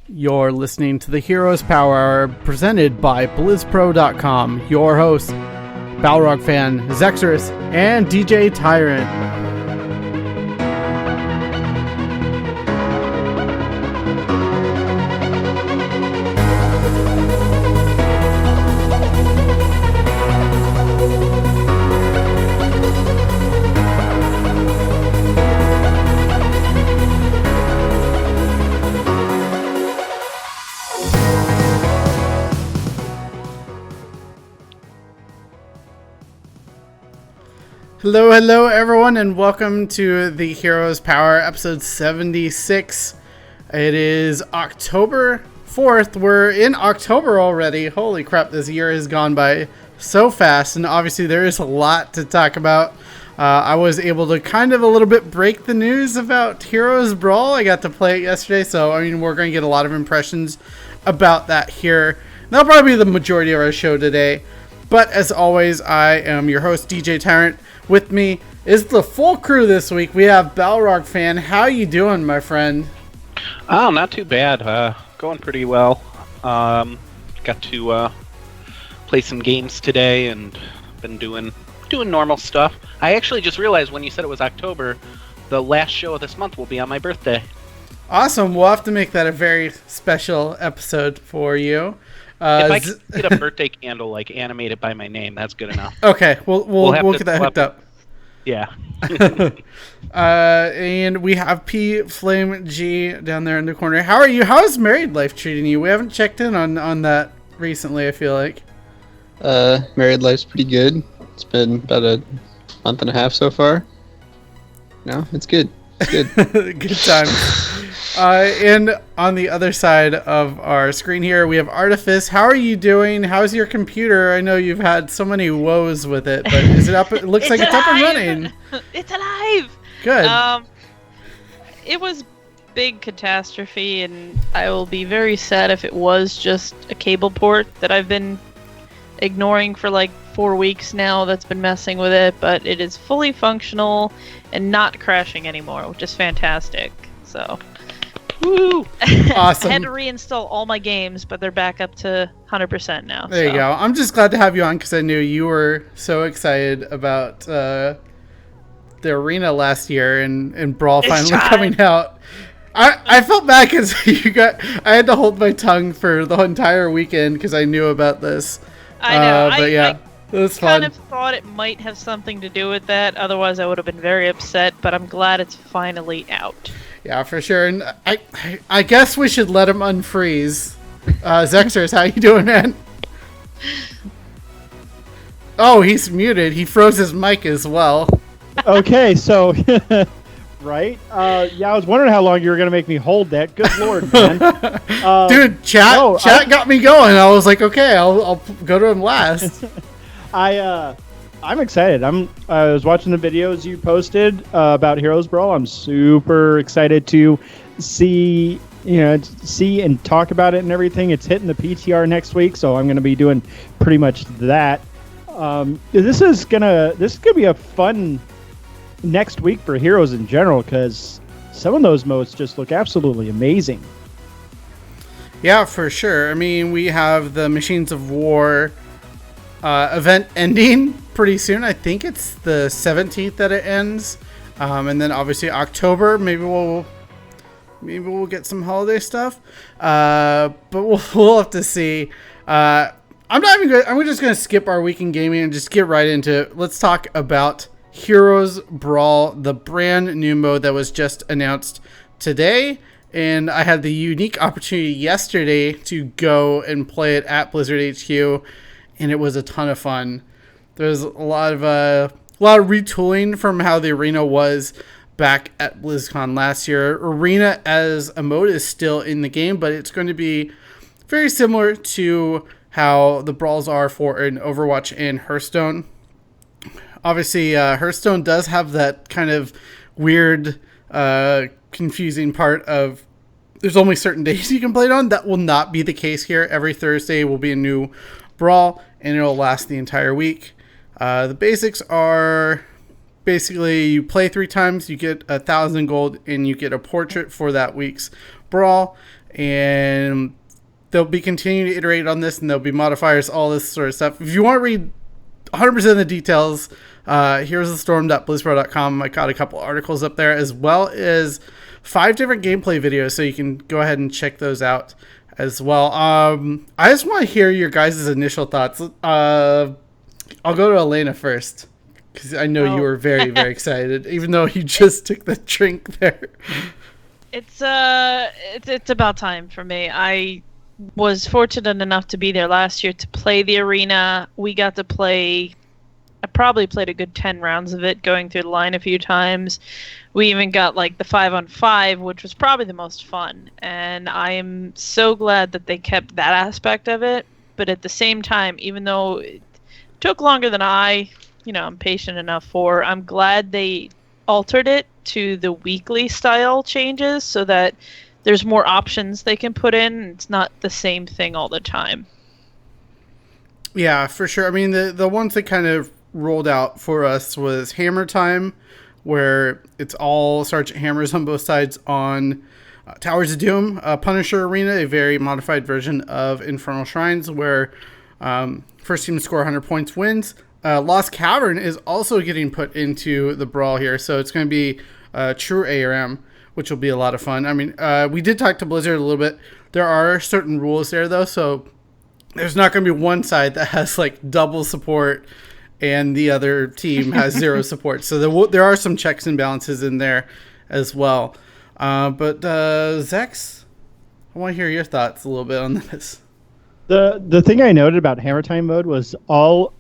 You're listening to the Heroes Power Hour presented by BlizzPro.com. Your hosts, Balrog fan Zexorus and DJ Tyrant. Hello everyone, and welcome to the Heroes Power, episode 76. It is October 4th. We're in October already. Holy crap, this year has gone by so fast, and obviously there is a lot to talk about. I was able to kind of a little bit break the news about Heroes Brawl. I got to play it yesterday, so we're going to get a lot of impressions about that here. That'll probably be the majority of our show today. But as always, I am your host, DJ Tyrant. With me is the full crew this week. We have Balrog fan. How you doing, my friend? Oh, not too bad. Going pretty well. Got to play some games today and been doing normal stuff. I actually just realized when you said it was October, the last show of this month will be on my birthday. Awesome. We'll have to make that a very special episode for you. If I can get a birthday candle animated by my name, that's good enough. Okay, we'll get that hooked up. Yeah. And we have P Flame G down there in the corner. How are you? How is married life treating you? We haven't checked in on that recently, I feel like. Married life's pretty good. It's been about a month and a half so far. No, it's good. It's good. Good times. And on the other side of our screen here, we have Artifice. How are you doing? How's your computer? I know you've had so many woes with it, but is it up? It looks like it's up and running. It's alive. Good. It was big catastrophe, and I will be very sad if it was just a cable port that I've been ignoring for like 4 weeks now that's been messing with it, but it is fully functional and not crashing anymore, which is fantastic. So... woo! Awesome. I had to reinstall all my games, but they're back up to 100% now. There you go. I'm just glad to have you on because I knew you were so excited about the arena last year and Brawl finally coming out. I felt bad because I had to hold my tongue for the entire weekend because I knew about this. I know. But yeah, it was fun. I kind of thought it might have something to do with that. Otherwise, I would have been very upset. But I'm glad it's finally out. Yeah, for sure. And I guess we should let him unfreeze. Zexorus, how you doing, man? Oh, he's muted. He froze his mic as well. Okay, so... right? Yeah, I was wondering how long you were going to make me hold that. Good lord, man. Dude, chat got me going. I was like, okay, I'll go to him last. I'm excited. I was watching the videos you posted about Heroes Brawl. I'm super excited to see and talk about it and everything. It's hitting the PTR next week, so I'm going to be doing pretty much that. This is gonna be a fun next week for Heroes in general because some of those modes just look absolutely amazing. Yeah, for sure. We have the Machines of War event ending pretty soon. I think it's the 17th that it ends, and then obviously October. Maybe we'll get some holiday stuff, but we'll have to see. I'm just gonna skip our weekend gaming and just get right into it. Let's talk about Heroes Brawl, the brand new mode that was just announced today. And I had the unique opportunity yesterday to go and play it at Blizzard HQ, and it was a ton of fun. There's a lot of retooling from how the arena was back at BlizzCon last year. Arena as a mode is still in the game, but it's going to be very similar to how the brawls are for an Overwatch and Hearthstone. Obviously, Hearthstone does have that kind of weird, confusing part of there's only certain days you can play it on. That will not be the case here. Every Thursday will be a new brawl, and it'll last the entire week. The basics are basically you play 3 times, you get 1,000 gold, and you get a portrait for that week's brawl. and they'll be continuing to iterate on this, and there'll be modifiers, all this sort of stuff. If you want to read 100% of the details, heroesofthestorm.blizzpro.com. I got a couple articles up there, as well as 5 different gameplay videos, so you can go ahead and check those out as well. I just want to hear your guys' initial thoughts. I'll go to Elena first, because I know you were very, very excited, even though you just took the drink there. It's about time for me. I was fortunate enough to be there last year to play the arena. We got to play. I probably played a good 10 rounds of it, going through the line a few times. We even got like the 5-on-5, which was probably the most fun. And I am so glad that they kept that aspect of it. But at the same time, even though it took longer than I'm patient enough for, I'm glad they altered it to the weekly style changes so that there's more options they can put in. It's not the same thing all the time. Yeah, for sure. I mean, the ones that kind of rolled out for us was Hammer Time, where it's all Sergeant Hammers on both sides on Towers of Doom. Punisher Arena, a very modified version of Infernal Shrines, where first team to score 100 points wins. Lost Cavern is also getting put into the brawl here, so it's going to be true ARM, which will be a lot of fun. I mean, we did talk to Blizzard a little bit. There are certain rules there, though, so there's not going to be one side that has like double support and the other team has 0 support. So there are some checks and balances in there as well. But Zex, I want to hear your thoughts a little bit on this. The thing I noted about Hammer Time mode was all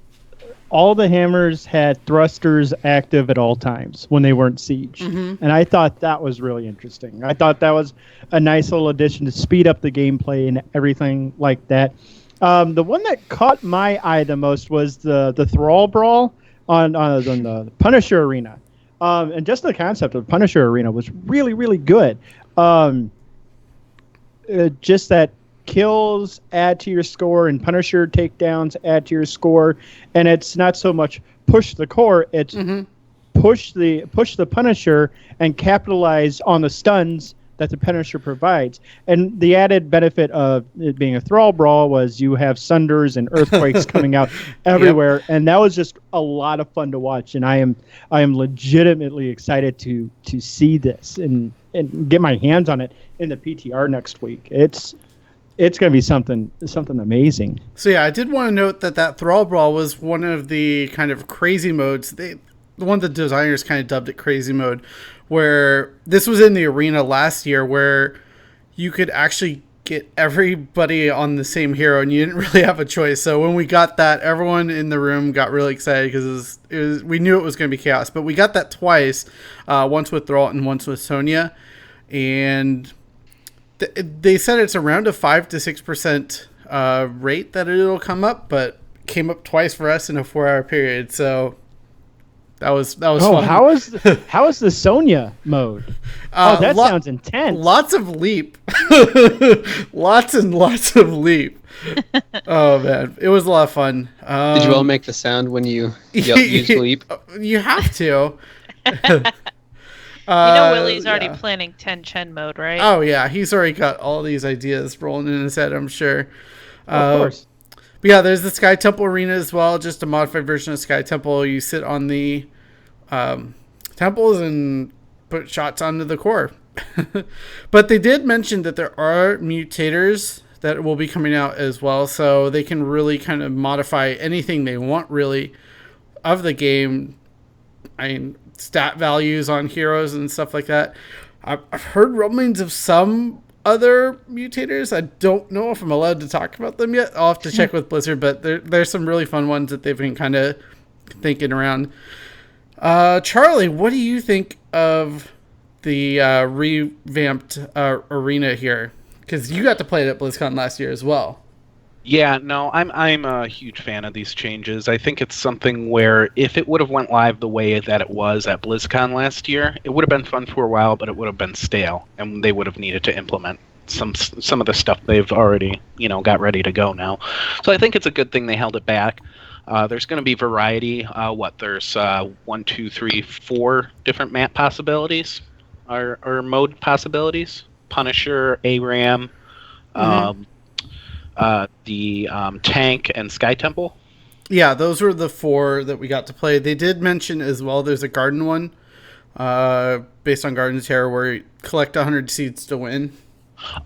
the hammers had thrusters active at all times when they weren't sieged. Mm-hmm. And I thought that was really interesting. I thought that was a nice little addition to speed up the gameplay and everything like that. The one that caught my eye the most was the Thrall Brawl on the Punisher Arena. And just the concept of Punisher Arena was really, really good. Just that kills add to your score and Punisher takedowns add to your score. And it's not so much push the core, it's push the Punisher and capitalize on the stuns that the Punisher provides. And the added benefit of it being a Thrall Brawl was you have sunders and earthquakes coming out everywhere. Yep. And that was just a lot of fun to watch. And I am legitimately excited to see this and get my hands on it in the PTR next week. It's going to be something amazing. So yeah, I did want to note that Thrall Brawl was one of the kind of crazy modes. The one the designers kind of dubbed it crazy mode, where this was in the arena last year, where you could actually get everybody on the same hero and you didn't really have a choice. So when we got that, everyone in the room got really excited because it was we knew it was going to be chaos. But we got that twice, once with Thrall and once with Sonya, and they said it's around a 5 to 6% rate that it'll come up, but came up twice for us in a 4-hour period. So that was fun. How is the Sonya mode? That sounds intense. Lots of leap. lots and lots of leap. Oh man, it was a lot of fun. Did you all make the sound when you use leap? You have to. Willie's already planning Ten mode, right? Oh yeah, he's already got all these ideas rolling in his head, I'm sure. Of course. But yeah, there's the Sky Temple Arena as well, just a modified version of Sky Temple. You sit on the temples and put shots onto the core. But they did mention that there are mutators that will be coming out as well, so they can really kind of modify anything they want, really, of the game. I mean, stat values on heroes and stuff like that. I've heard rumblings of some other mutators. I don't know if I'm allowed to talk about them yet. I'll have to check with Blizzard, but there's some really fun ones that they've been kind of thinking around. Charlie, what do you think of the revamped arena here? Because you got to play it at BlizzCon last year as well. Yeah, no, I'm a huge fan of these changes. I think it's something where if it would have went live the way that it was at BlizzCon last year, it would have been fun for a while, but it would have been stale, and they would have needed to implement some of the stuff they've already, got ready to go now. So I think it's a good thing they held it back. There's going to be variety. There's 1, 2, 3, 4 different map possibilities or mode possibilities. Punisher, ARAM, the Tank and Sky Temple. Yeah, those were the 4 that we got to play. They did mention as well there's a garden one based on Garden of Terror where you collect 100 seeds to win.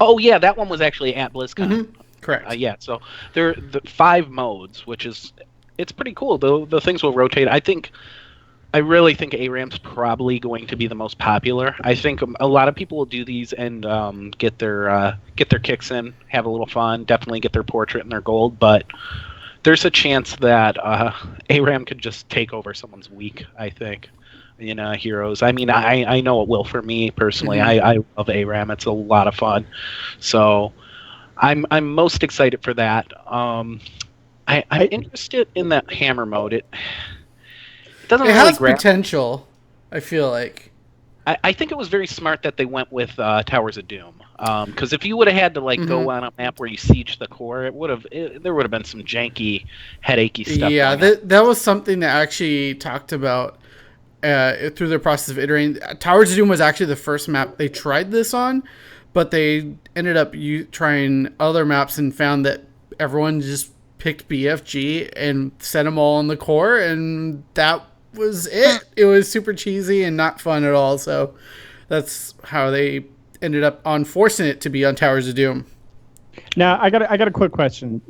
Oh, yeah, that one was actually at BlizzCon. Mm-hmm. Correct. Yeah, so there are the 5 modes, which is... It's pretty cool. The things will rotate. I really think ARAM's probably going to be the most popular. I think a lot of people will do these and get their kicks in, have a little fun, definitely get their portrait and their gold, but there's a chance that ARAM could just take over someone's week, I think, in Heroes. I mean, I know it will for me personally. I love ARAM. It's a lot of fun. So I'm most excited for that. I'm interested in that hammer mode. It doesn't really has grab potential, I feel like. I think it was very smart that they went with Towers of Doom. Because if you would have had to go on a map where you siege the core, there would have been some janky, headachy stuff. Yeah, that was something that actually talked about through their process of iterating. Towers of Doom was actually the first map they tried this on, but they ended up trying other maps and found that everyone just picked BFG and set them all on the core, and that was it. It was super cheesy and not fun at all, so that's how they ended up on forcing it to be on Towers of Doom. Now, I got a quick question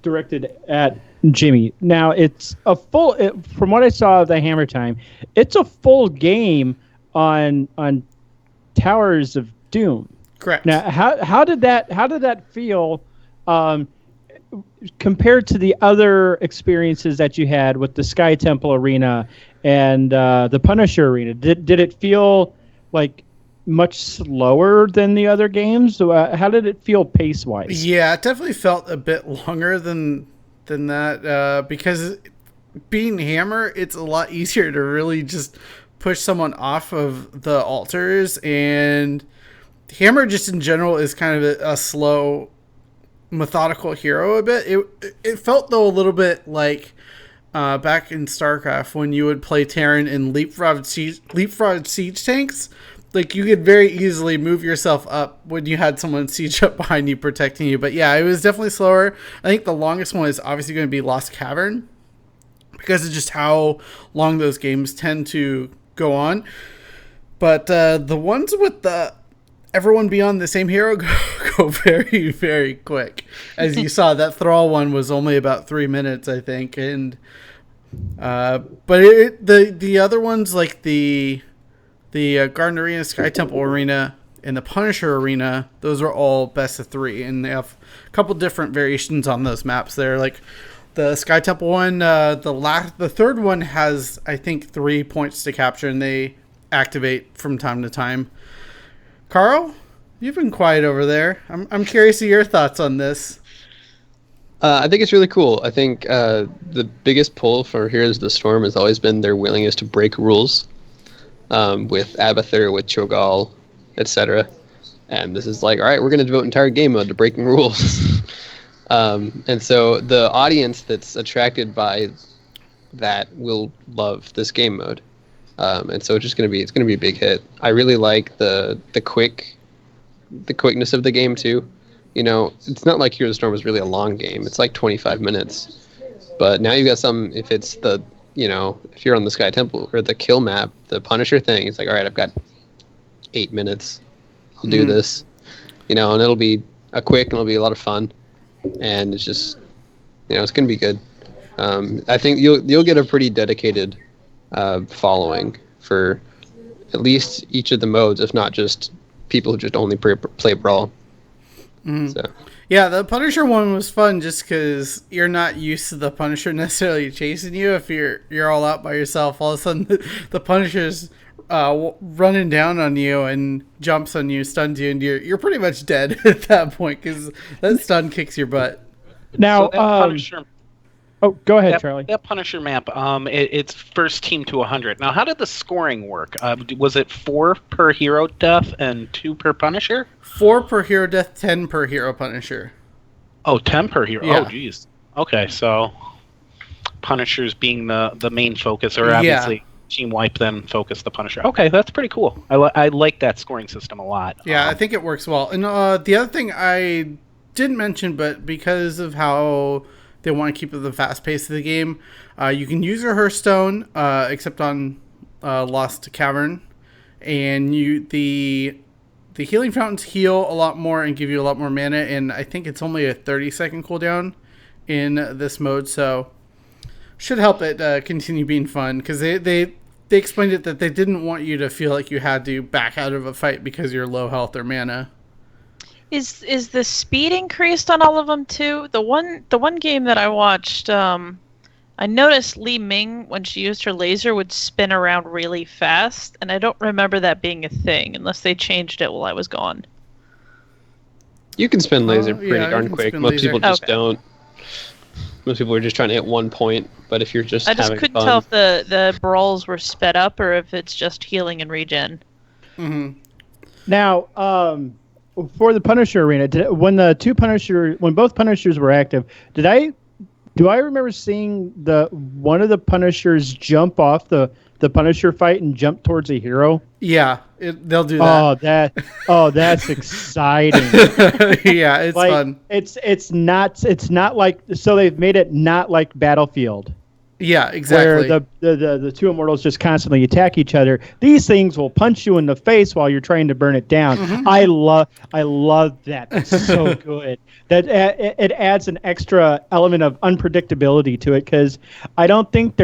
directed at Jimmy. Now, it's a full. From what I saw of the Hammer Time, it's a full game on Towers of Doom. Correct. Now, how did that feel compared to the other experiences that you had with the Sky Temple Arena and the Punisher Arena? Did it feel like much slower than the other games? How did it feel pace-wise? Yeah, it definitely felt a bit longer than that because being Hammer, it's a lot easier to really just push someone off of the altars, and Hammer just in general is kind of a slow, methodical hero a bit. It felt though a little bit like back in StarCraft when you would play Terran in leapfrog siege tanks. Like, you could very easily move yourself up when you had someone siege up behind you protecting you. But yeah, it was definitely slower. I think the longest one is obviously going to be Lost Cavern because of just how long those games tend to go on. But the ones with everyone be on the same hero go very, very quick. As you saw, that Thrall one was only about 3 minutes, I think. And but the other ones like the Garden Arena, Sky Temple Arena, and the Punisher Arena, those are all best of 3, and they have a couple different variations on those maps there. Like the Sky Temple one, the third one has, I think, 3 points to capture, and they activate from time to time. Carl, you've been quiet over there. I'm curious of your thoughts on this. I think it's really cool. I think the biggest pull for Heroes of the Storm has always been their willingness to break rules. With Abathur, with Cho'Gall, etc. And this is like, all right, we're going to devote an entire game mode to breaking rules. And so the audience that's attracted by that will love this game mode. And so it's going to be a big hit. I really like the quickness of the game too. You know, it's not like Heroes of the Storm was really a long game. It's like 25 minutes. But now you got some, if it's the, you know, if you're on the Sky Temple or the kill map, the Punisher thing, it's like, all right, I've got 8 minutes. I'll do this, you know, and it'll be a quick and it'll be a lot of fun. And it's just, you know, it's going to be good. I think you'll get a pretty dedicated following for at least each of the modes, if not just people who just only play Brawl. So. Yeah, the Punisher one was fun just because you're not used to the Punisher necessarily chasing you. If you're all out by yourself, all of a sudden the Punisher's running down on you and jumps on you, stuns you, and you're pretty much dead at that point because that stun kicks your butt. Now, so Punisher, go ahead, Charlie. That Punisher map, it's first team to 100. Now, how did the scoring work? Was it 4 per hero death and 2 per Punisher? 4 per hero death, 10 per hero Punisher. Oh, 10 per hero. Yeah. Oh, geez. Okay, so Punishers being the main focus, or obviously team wipe, then focus the Punisher. Okay, that's pretty cool. I like that scoring system a lot. Yeah, I think it works well. And the other thing I didn't mention, but because of how they want to keep the fast pace of the game, you can use your Hearthstone, except on Lost Cavern, and the healing fountains heal a lot more and give you a lot more mana, and I think it's only a 30-second cooldown in this mode, so should help it continue being fun, because they explained it that they didn't want you to feel like you had to back out of a fight because you're low health or mana. Is the speed increased on all of them too? The one game that I watched, I noticed Li Ming, when she used her laser, would spin around really fast, and I don't remember that being a thing unless they changed it while I was gone. You can spin laser pretty yeah, you darn can quick. spin Most laser. people just Okay. don't. Most people are just trying to hit one point, but if you're just I just having couldn't fun, tell if the brawls were sped up or if it's just healing and regen. Mm-hmm. Now, for the Punisher arena, when both Punishers were active, do I remember seeing one of the Punishers jump off the Punisher fight and jump towards a hero? Yeah, they'll do that. That's exciting. Yeah, it's Like, fun. It's not like, so they've made it not like Battlefield, Yeah, exactly. where the two immortals just constantly attack each other. These things will punch you in the face while you're trying to burn it down. Mm-hmm. I love that. That's so good. That it adds an extra element of unpredictability to it, because I don't think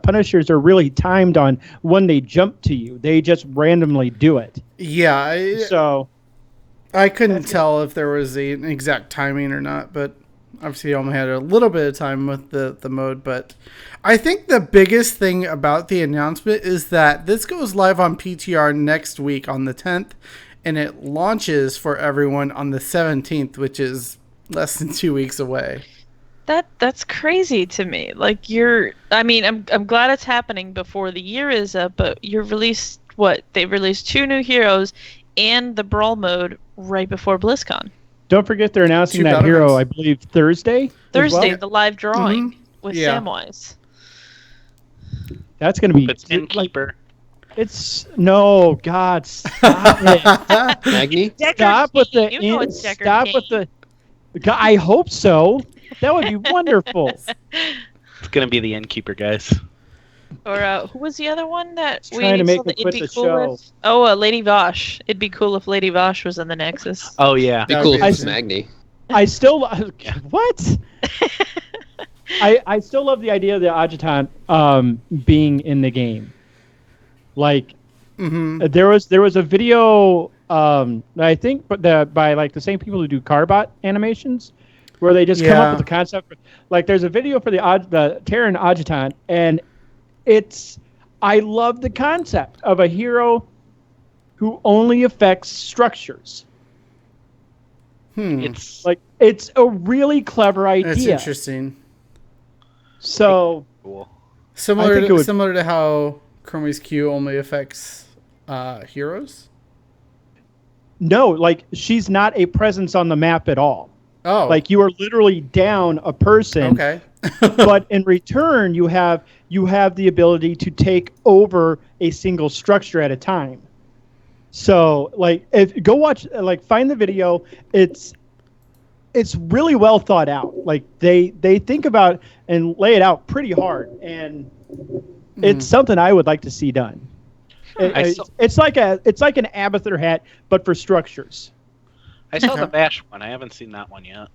Punishers are really timed on when they jump to you. They just randomly do it. Yeah, So I couldn't tell if there was an exact timing or not, but obviously I only had a little bit of time with the mode. But I think the biggest thing about the announcement is that this goes live on PTR next week on the 10th, and it launches for everyone on the 17th, which is less than 2 weeks away. That's crazy to me. Like, I'm glad it's happening before the year is up, but they released 2 new heroes and the brawl mode right before BlizzCon. don't forget they're announcing 2 that battle hero, guns. I believe, Thursday. as Thursday, well. the live drawing with Yeah. Samwise. That's going to be It's Innkeeper. No, God, stop it. Magni? Stop with the You know it's Decker stop King. with the. God, I hope so. That would be wonderful. It's gonna be the Innkeeper, guys. Or who was the other one that Just trying to make me quit the show. with? Oh, Lady Vosh. It'd be cool if Lady Vosh was in the Nexus. Oh yeah. Be That cool would if be it's awesome. Magni. I still what? I still love the idea of the adjutant being in the game. Like there was a video I think by like the same people who do Carbot animations, where they just come Yeah. up with the concept. Like there's a video for the Terran adjutant, and I love the concept of a hero who only affects structures. It's Like it's a really clever idea. That's interesting. So cool. Similar think it would- similar to how Chromie's Q only affects heroes. no, like she's not a presence on the map at all. Oh, Like you are literally down a person, okay. but in return you have the ability to take over a single structure at a time. So like go watch, like find the video. It's really well thought out. Like they think about and lay it out pretty hard, and it's something I would like to see done. It's like an Abathur hat, but for structures. I saw the Vash one. I haven't seen that one yet.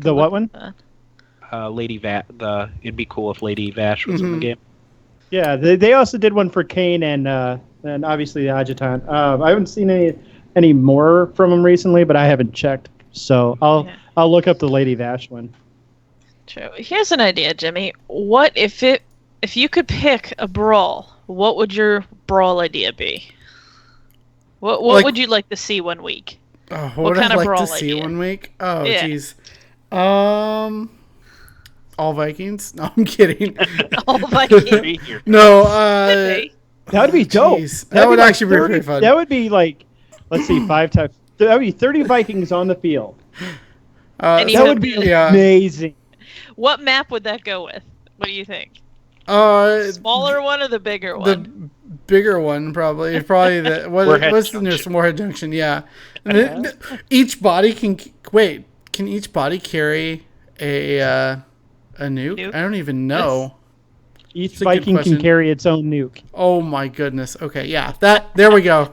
The what one? Lady it'd be cool if Lady Vash was in the game. Yeah, they also did one for Kane and obviously the adjutant. I haven't seen any more from them recently, but I haven't checked. So I'll look up the Lady Vash one. True. Here's an idea, Jimmy. What if you could pick a brawl? What would your brawl idea be? What Like- would you like to see one week? Oh, what What would I kind of like to brawl see idea? one week? Oh, Yeah. jeez. All Vikings? No, I'm kidding. All Vikings. No, Could be. That would be dope. Jeez. That'd That would like actually be pretty fun. That would be like, let's see, 5 times. That would be 30 Vikings on the field. And you That have would be yeah. amazing. What map would that go with? What do you think? Smaller one or the bigger one? The bigger one, probably. Probably the what's the nearest Warhead Junction? Yeah. And each body can wait. Can each body carry a nuke? I don't even know. Each Viking can carry its own nuke. Oh my goodness. Okay, yeah. There we go.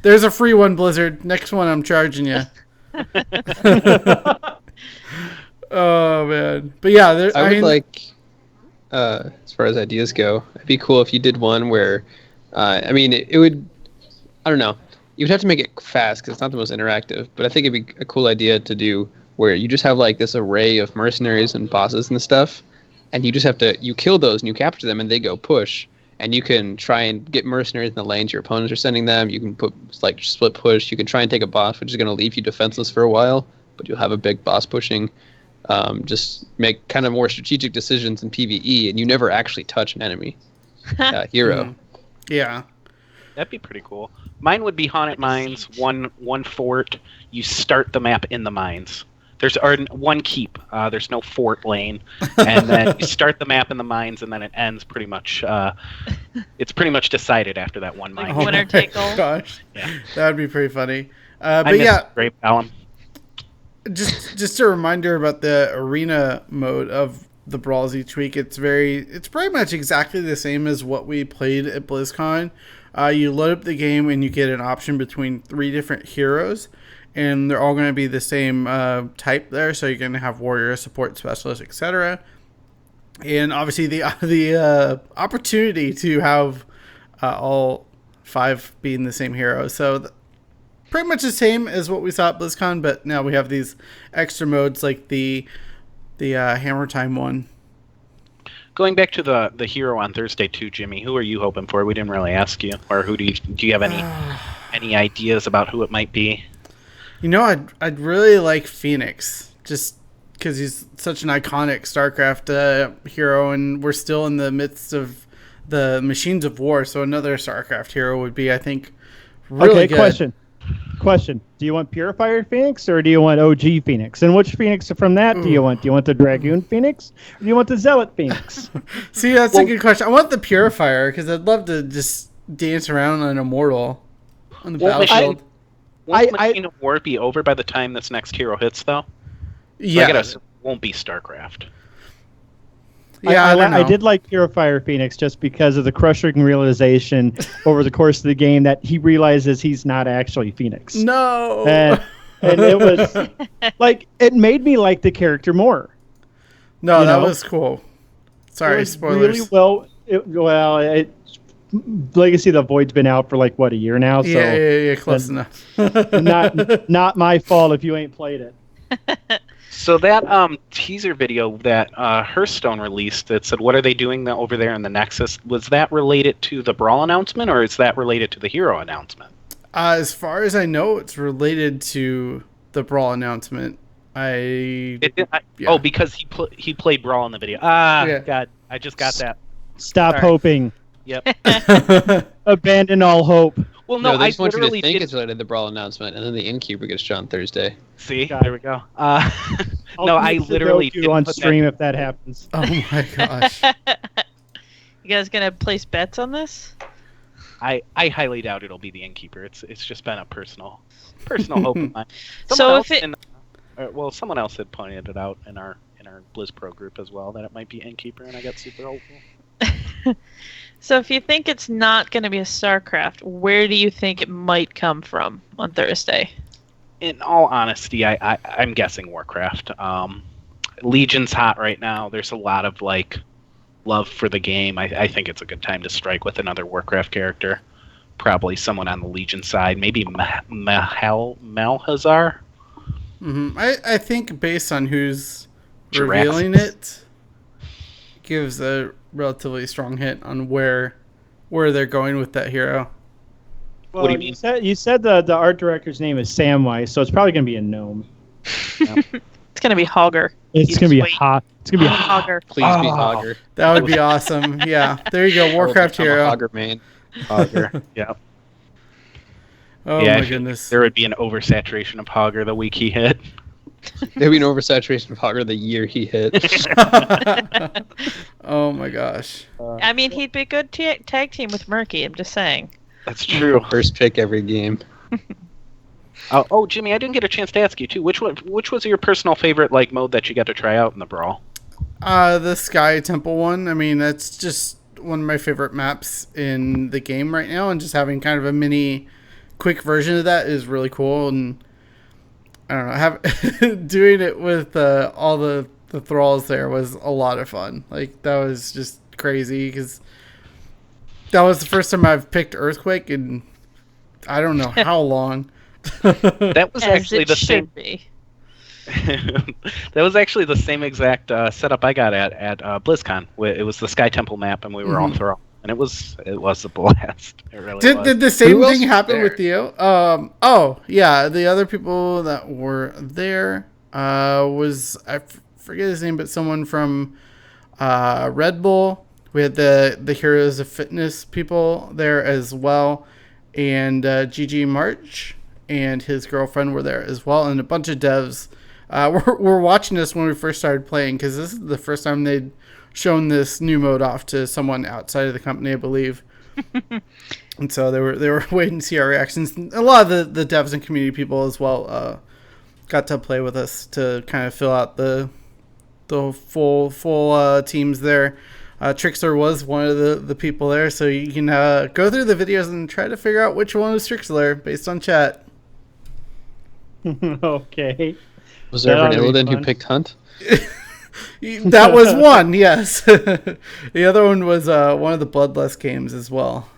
There's a free one, Blizzard. Next one, I'm charging you. Oh man. But yeah, I would like. As far as ideas go, it'd be cool if you did one where, it would, I don't know, you would have to make it fast because it's not the most interactive, but I think it'd be a cool idea to do where you just have like this array of mercenaries and bosses and stuff, and you just have to, you kill those and you capture them and they go push, and you can try and get mercenaries in the lanes your opponents are sending them, you can put like split push, you can try and take a boss which is going to leave you defenseless for a while, but you'll have a big boss pushing. Just make kind of more strategic decisions in PvE, and you never actually touch an enemy hero. Yeah, that'd be pretty cool. Mine would be Haunted Mines, one fort. You start the map in the mines. There's one keep. There's no fort lane, and then you start the map in the mines, and then it ends pretty much. It's pretty much decided after that one mine. Like winner take all. Gosh, yeah, that'd be pretty funty. I But yeah, Great Alum. Just a reminder about the arena mode of the brawls each week. It's pretty much exactly the same as what we played at BlizzCon. You load up the game and you get an option between 3 different heroes, and they're all going to be the same type there. So you're going to have warrior, support, specialist, etc. And obviously the opportunity to have all 5 being the same hero. So pretty much the same as what we saw at BlizzCon, but now we have these extra modes like the Hammer Time one. Going back to the hero on Thursday too, Jimmy, who are you hoping for? We didn't really ask you, or who do you have any ideas about who it might be? You know, I'd really like Phoenix, just because he's such an iconic StarCraft hero, and we're still in the midst of the Machines of War, so another StarCraft hero would be, I think, really good. Question. Do you want Purifier Phoenix or do you want OG Phoenix? And which Phoenix from that do you want? Do you want the Dragoon Phoenix or do you want the Zealot Phoenix? See, that's a good question. I want the Purifier because I'd love to just dance around on Immortal on the battlefield. Won't Machine of War be over by the time this next hero hits, though? Yeah. I guess it won't be StarCraft. Yeah, I did like Purifier Phoenix just because of the crushing realization over the course of the game that he realizes he's not actually Phoenix. No. And it was like, it made me like the character more. No, that was cool. Sorry, spoilers. Really Legacy of the Void's been out for like a year now. Yeah, close enough. not my fault if you ain't played it. So that teaser video that Hearthstone released that said, what are they doing over there in the Nexus, was that related to the Brawl announcement, or is that related to the Hero announcement? As far as I know, it's related to the Brawl announcement. Oh, because he played Brawl in the video. God, I just got that. Stop hoping. Yep. Abandon all hope. Well, no, I just want you to literally think it's related to the Brawl announcement, and then the Innkeeper gets shot on Thursday. See, there we go. No, I literally didn't on stream if that happens. Oh my gosh! You guys gonna place bets on this? I highly doubt it'll be the Innkeeper. It's just been a personal hope of mine. Someone else had pointed it out in our Blizz Pro group as well that it might be Innkeeper, and I got super hopeful. So if you think it's not going to be a StarCraft, where do you think it might come from on Thursday? In all honesty, I'm guessing Warcraft. Legion's hot right now. There's a lot of love for the game. I think it's a good time to strike with another Warcraft character. Probably someone on the Legion side. Maybe Malhazar. Mm-hmm. I think based on who's revealing it, gives a relatively strong hint on where they're going with that hero. Well, What do you mean? You said the art director's name is Samwise, so it's probably going to be a gnome. It's going to be Hogger. It's going to be hot. It's going to be Hogger. Please be Hogger. That would be awesome. Yeah, there you go, Warcraft hero. Hogger main. Hogger. Yeah. Oh Yeah, my goodness. There would be an oversaturation of Hogger the week he hit. There'd be an oversaturation of Hogger the year he hit. Oh my gosh. I mean, he'd be a good tag team with Murky. I'm just saying. That's true. First pick every game. Oh, Jimmy, I didn't get a chance to ask you too. Which was your personal favorite like mode that you got to try out in the Brawl? The Sky Temple one. I mean, that's just one of my favorite maps in the game right now, and just having kind of a mini, quick version of that is really cool. And I don't know, doing it with all the thralls there was a lot of fun. Like, that was just crazy because that was the first time I've picked Earthquake in I don't know how long. That was As actually it the should same. be. That was actually the same exact setup I got at BlizzCon. It was the Sky Temple map, and we were all thrall, and it was a blast. It really was. Did the same Who else thing was happen there? with you? Oh yeah, the other people that were there was forget his name, but someone from Red Bull. We had the Heroes of Fitness people there as well, and GG March and his girlfriend were there as well, and a bunch of devs were watching us when we first started playing, because this is the first time they'd shown this new mode off to someone outside of the company, I believe. And so they were waiting to see our reactions. And a lot of the devs and community people as well got to play with us to kind of fill out the full teams there. Trickster was one of the people there, so you can go through the videos and try to figure out which one was Trickster based on chat. Okay. Was there ever an That'll be Illidan who fun. picked Hunt? That was one, yes. The other one was one of the Bloodlust games as well.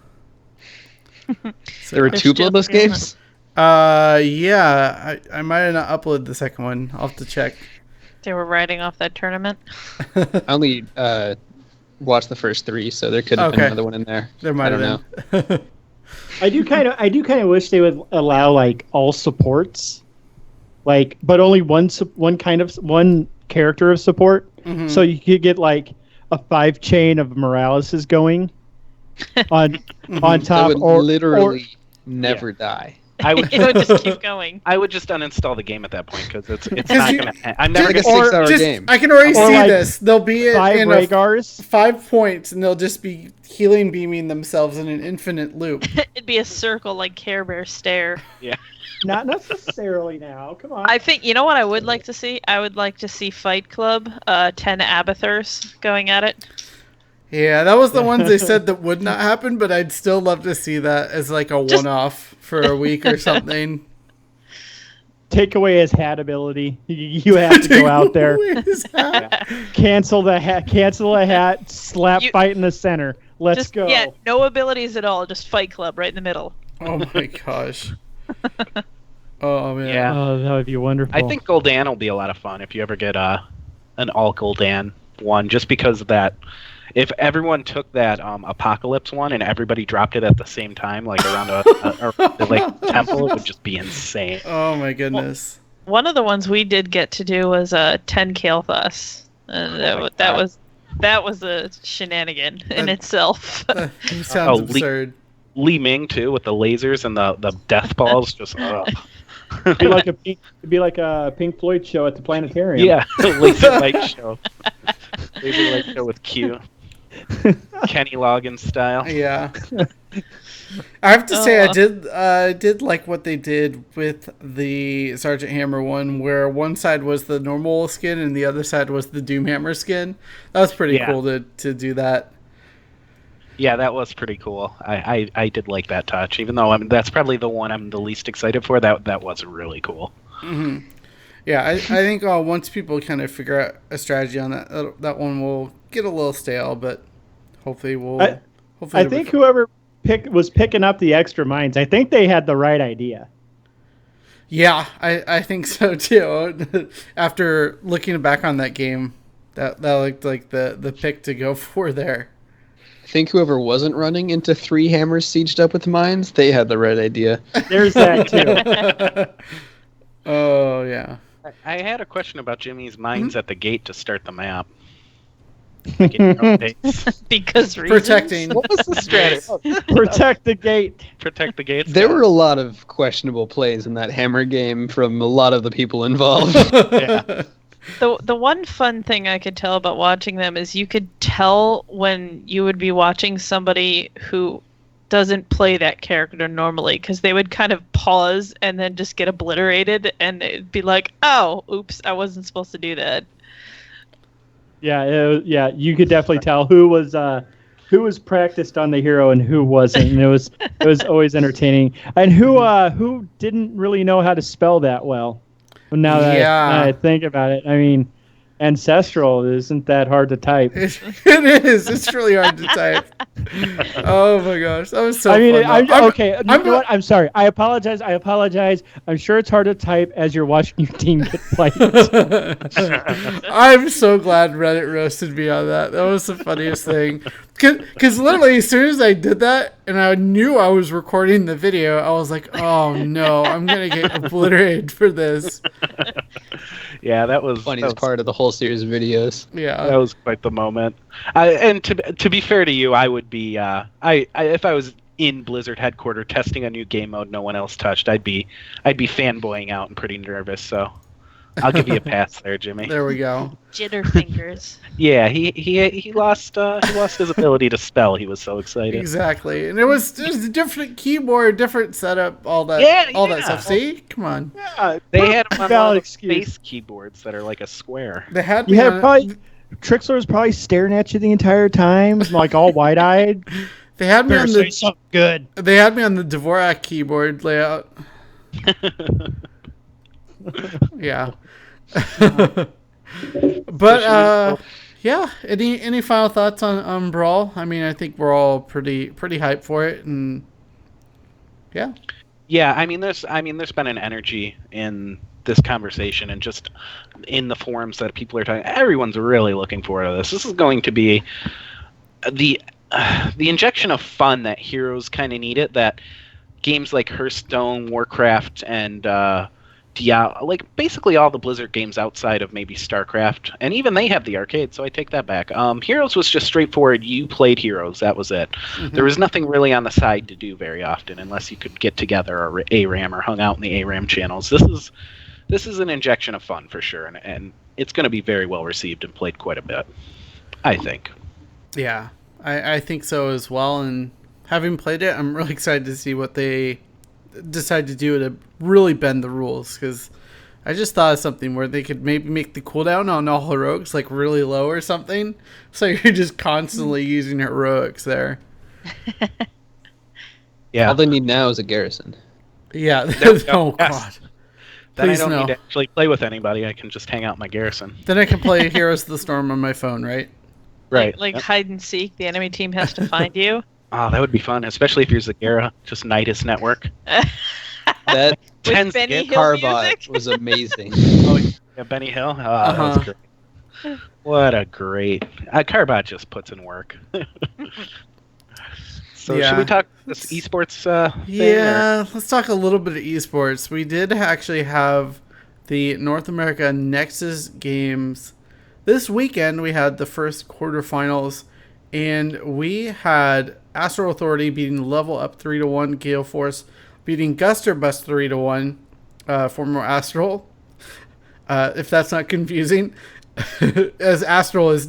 There were They're two still Bloodless doing games? Yeah, I might have not uploaded the second one. I'll have to check. They were riding off that tournament. I only watched the first three, so there could have been Okay. another one in there. There might I don't have been. I do kind of wish they would allow like all supports, like, but only one character of support, Mhm. so you could get like a 5 chain of Moraleses going on That top, would or literally never die. I would It would just keep going. I would just uninstall the game at that point because it's 'Cause not you- gonna. I'm never It's gonna. like a Or 6-hour just, game. I can already Or see like this. They'll be 5 in Rhaegars. 5 points, and they'll just be healing beaming themselves in an infinite loop. It'd be a circle like Care Bear stare. Not necessarily now. Come on. I think, you know what I would like to see? I would like to see Fight Club, 10 Abathurs going at it. Yeah, that was the ones they said that would not happen, but I'd still love to see that as like a Just- one-off for a week or something. Take away his hat ability. You have to go out there, His hat. cancel the hat, slap You- fight in the center. Let's Just, go. yeah, no abilities at all, just Fight Club right in the middle. Oh my gosh. Oh man. Yeah. Oh, that would be wonderful. I think Gul'dan will be a lot of fun if you ever get an all Gul'dan one, just because of that. If everyone took that Apocalypse one and everybody dropped it at the same time, like around a temple, it would just be insane. Oh my goodness. One of the ones we did get to do was 10 Kael'thas. And that was a shenanigan in itself. That sounds Oh, absurd. Li Ming too, with the lasers and the death balls, just It'd be like a Pink Floyd show at the planetarium. yeah, laser light show, laser light show with Q, Kenny Loggins style. Yeah. I have to say, Oh. I did like what they did with the Sergeant Hammer one, where one side was the normal skin and the other side was the Doomhammer skin. That was pretty Yeah. cool to do that. Yeah, that was pretty cool. I did like that touch, even though that's probably the one I'm the least excited for. That was really cool. Hmm. Yeah, I think once people kind of figure out a strategy on that one will get a little stale, but hopefully I it'll be think fun. whoever was picking up the extra mines, I think they had the right idea. Yeah, I think so too. After looking back on that game, that looked like the pick to go for there. I think whoever wasn't running into 3 hammers sieged up with mines, they had the right idea. There's that too. Oh yeah. I had a question about Jimmy's mines at the gate to start the map. Making your own dates. Because reasons. Protecting. What was the strategy? Protect the gate. Protect the gates. There were a lot of questionable plays in that hammer game from a lot of the people involved. Yeah. The one fun thing I could tell about watching them is you could tell when you would be watching somebody who doesn't play that character normally, because they would kind of pause and then just get obliterated, and it'd be like, oh, oops, I wasn't supposed to do that. Yeah, you could definitely tell who was practiced on the hero and who wasn't, and it was always entertaining. And who didn't really know how to spell that well. Now that I think about it, I mean, Ancestral isn't that hard to type. It is. It's really hard to type. Oh my gosh, that was so. I mean, fun, you know what? I'm sorry. I apologize. I'm sure it's hard to type as you're watching your team get played. I'm so glad Reddit roasted me on that. That was the funniest thing. Because literally, as soon as I did that and I knew I was recording the video, I was like, oh no, I'm going to get obliterated for this. Yeah, that was Funniest part of the whole series of videos. Yeah. That was quite the moment. And to be fair to you, I would be if I was in Blizzard headquarters testing a new game mode no one else touched, I'd be fanboying out and pretty nervous. So I'll give you a pass there, Jimmy. There we go. Jitter fingers. Yeah, he lost his ability to spell. He was so excited. Exactly. And it was a different keyboard, different setup, all that that stuff. See? Come on. Yeah, they had him on Valid one of excuse. space keyboards that are like a square. They had me Yeah, on, probably. Trixler was probably staring at you the entire time, like all wide-eyed. they had me on Say the something good. they had me on the Dvorak keyboard layout. Yeah. But yeah, any final thoughts on Brawl? I mean, I think we're all pretty hyped for it, and yeah. Yeah, I mean, there's been an energy in this conversation and just in the forums that people are talking. Everyone's really looking forward to this. This is going to be the injection of fun that Heroes kind of needed. That games like Hearthstone, Warcraft, and Diablo, like basically all the Blizzard games outside of maybe StarCraft, and even they have the arcade, so I take that back. Heroes was just straightforward. You played Heroes, that was it. Mm-hmm. There was nothing really on the side to do very often, unless you could get together or ARAM or hung out in the ARAM channels. This is an injection of fun for sure, and it's going to be very well received and played quite a bit, I think. Yeah, I think so as well, and having played it, I'm really excited to see what they decide to do to really bend the rules, because I just thought of something where they could maybe make the cooldown on all heroics like really low or something, so you're just constantly using heroics there. Yeah, all they need now is a garrison. Yeah. Oh god. Then Please I don't no. need to actually play with anybody. I can just hang out in my garrison. Then I can play Heroes of the Storm on my phone, right? Right. Like hide and seek. The enemy team has to find you. Oh, that would be fun, especially if you're Zagara. Just Nidus Network. That Tens Benny Hill Carbot music? was amazing. Oh, yeah, Benny Hill. Oh, that was great. What a great. Carbot just puts in work. So Yeah. should we talk this esports thing? Yeah, let's talk a little bit of esports. We did actually have the North America Nexus Games this weekend. We had the first quarterfinals, and we had Astral Authority beating Level Up 3-1, Gale Force beating Guster Bust 3-1, former Astral. If that's not confusing, as Astral was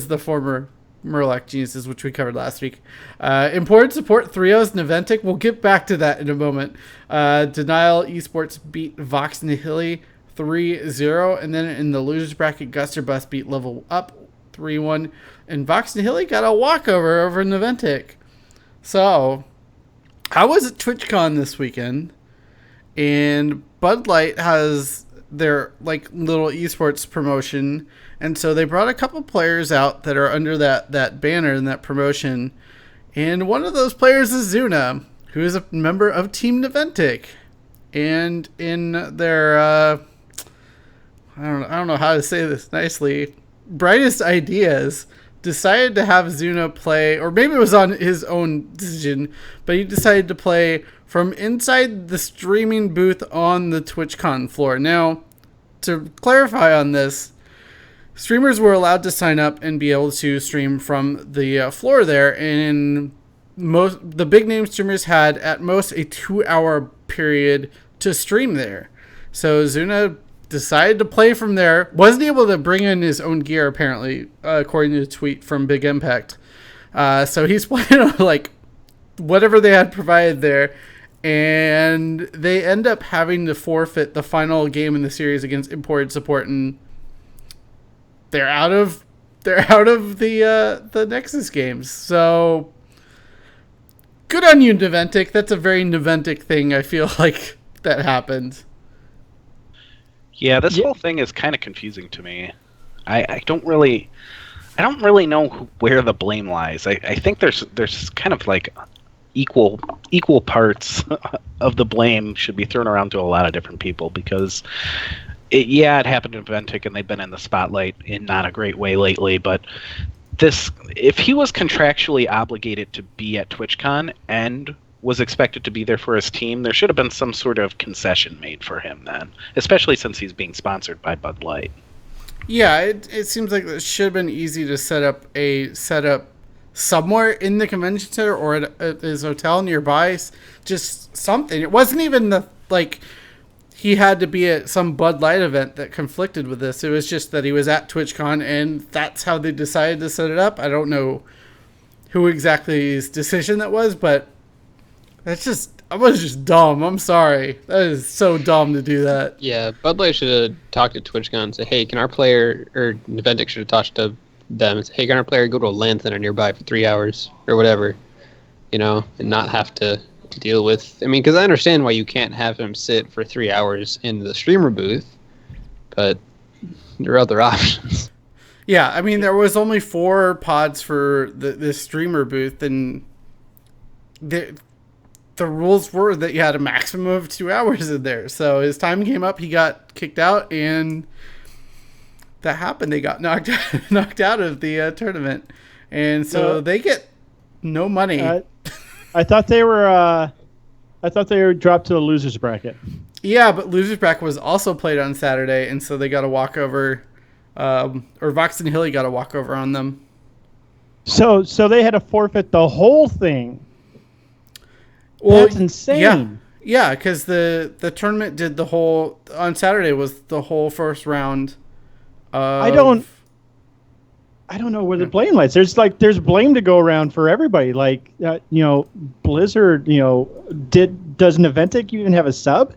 the former Murloc Geniuses, which we covered last week. Important support Threos Naventic. We'll get back to that in a moment. Denial Esports beat Vox Nihili 3-0, and then in the losers bracket, Guster Bus beat Level Up 3-1, and Vox Nihili got a walkover over Naventic. So, I was at TwitchCon this weekend, and Bud Light has their like little esports promotion, and so they brought a couple players out that are under that banner and that promotion, and one of those players is Zuna, who is a member of Team Naventic, and in their I don't know how to say this nicely, brightest ideas, decided to have Zuna play, or maybe it was on his own decision, but he decided to play from inside the streaming booth on the TwitchCon floor. Now, to clarify on this, streamers were allowed to sign up and be able to stream from the floor there, and the big name streamers had at most a 2-hour period to stream there. So Zuna decided to play from there. Wasn't able to bring in his own gear apparently, according to a tweet from Big Impact. So he's playing on like whatever they had provided there, and they end up having to forfeit the final game in the series against Imported Support, and they're out of the Nexus games. So good on you, Niventic. That's a very Niventic thing. I feel like that happened. Yeah, this whole thing is kind of confusing to me. I don't really know where the blame lies. I think there's kind of like equal parts of the blame should be thrown around to a lot of different people, because it happened in Ventic and they've been in the spotlight in not a great way lately. But if he was contractually obligated to be at TwitchCon and was expected to be there for his team, there should have been some sort of concession made for him then, especially since he's being sponsored by Bud Light. Yeah, it seems like it should have been easy to set up somewhere in the convention center or at his hotel nearby, just something. It wasn't even he had to be at some Bud Light event that conflicted with this. It was just that he was at TwitchCon, and that's how they decided to set it up. I don't know who exactly's decision that was, but I was just dumb. I'm sorry. That is so dumb to do that. Yeah, Bud Light should have talked to TwitchCon and said, hey, can our player, or Niventic should have talked to them and said, hey, can our player go to a LAN center nearby for 3 hours or whatever, and not have to deal with... I mean, because I understand why you can't have him sit for 3 hours in the streamer booth, but there are other options. Yeah, I mean, there was only 4 pods for the streamer booth, and the rules were that you had a maximum of 2 hours in there. So his time came up, he got kicked out, and that happened. They got knocked out of the tournament, and so they get no money. I thought they were dropped to the losers bracket. Yeah, but losers bracket was also played on Saturday, and so they got a walkover, or Vox and Hilly got a walkover on them. So they had to forfeit the whole thing. Well, that's insane. Yeah, because the tournament did the whole on Saturday was the whole first round. I don't know where the blame lies. There's blame to go around for everybody. Blizzard, doesn't Eventic even have a sub?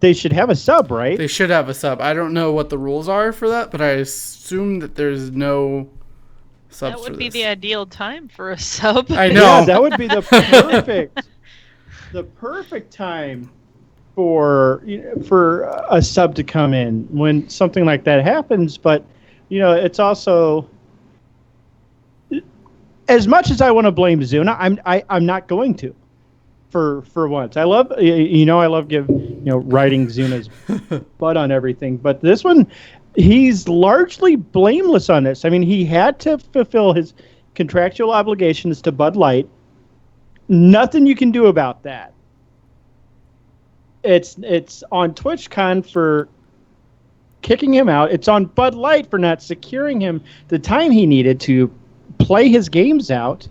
They should have a sub, right? They should have a sub. I don't know what the rules are for that, but I assume that there's no subs. That would be the ideal time for a sub. I know. Yeah, that would be the perfect time for a sub to come in when something like that happens. But it's also, as much as I want to blame Zuna, I'm not going to. For once, I love riding Zuna's butt on everything, but this one, he's largely blameless on this. I mean, he had to fulfill his contractual obligations to Bud Light. Nothing you can do about that. It's on TwitchCon for kicking him out. It's on Bud Light for not securing him the time he needed to play his games out.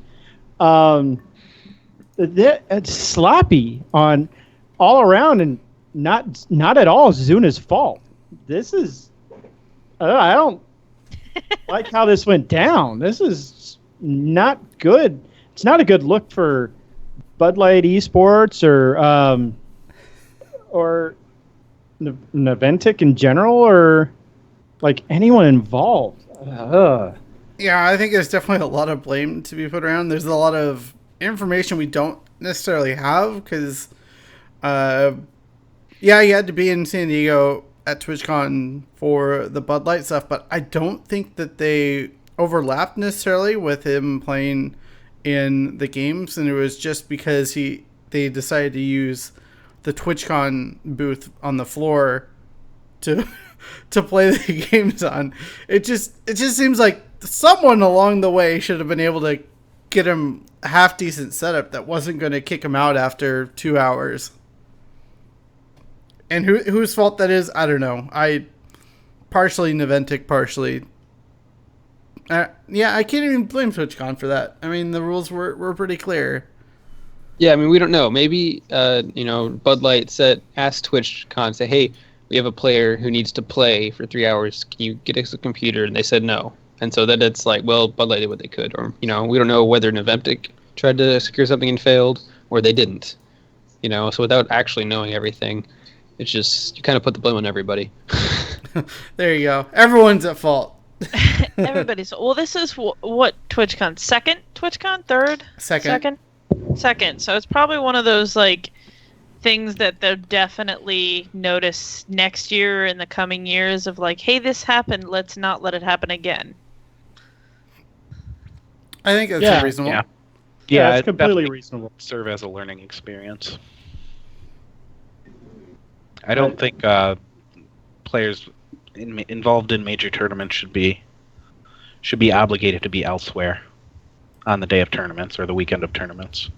It's sloppy on all around, and not at all Zuna's fault. This is I don't like how this went down. This is not good. It's not a good look for Bud Light Esports or Niventic in general, or like anyone involved. Yeah, I think there's definitely a lot of blame to be put around. There's a lot of information we don't necessarily have because, he had to be in San Diego at TwitchCon for the Bud Light stuff, but I don't think that they overlapped necessarily with him playing in the games, and it was just because they decided to use the TwitchCon booth on the floor to play the games on. It just seems like someone along the way should have been able to get him a half decent setup that wasn't going to kick him out after 2 hours. And whose fault that is, I don't know. I partially Niventic, partially Yeah, I can't even blame TwitchCon for that. I mean, the rules were pretty clear. Yeah, I mean, we don't know. Maybe, Bud Light asked TwitchCon, say, hey, we have a player who needs to play for 3 hours. Can you get us a computer? And they said no. And so then it's like, well, Bud Light did what they could. Or, we don't know whether Nventic tried to secure something and failed, or they didn't. So without actually knowing everything, it's just, you kind of put the blame on everybody. There you go. Everyone's at fault. Everybody's. Well, this is what TwitchCon? Second TwitchCon? Third? Second. Second. So it's probably one of those things that they'll definitely notice next year in the coming years of hey, this happened. Let's not let it happen again. I think that's reasonable. Yeah, it's completely reasonable. Serve as a learning experience. I don't think players involved in major tournaments should be obligated to be elsewhere on the day of tournaments or the weekend of tournaments.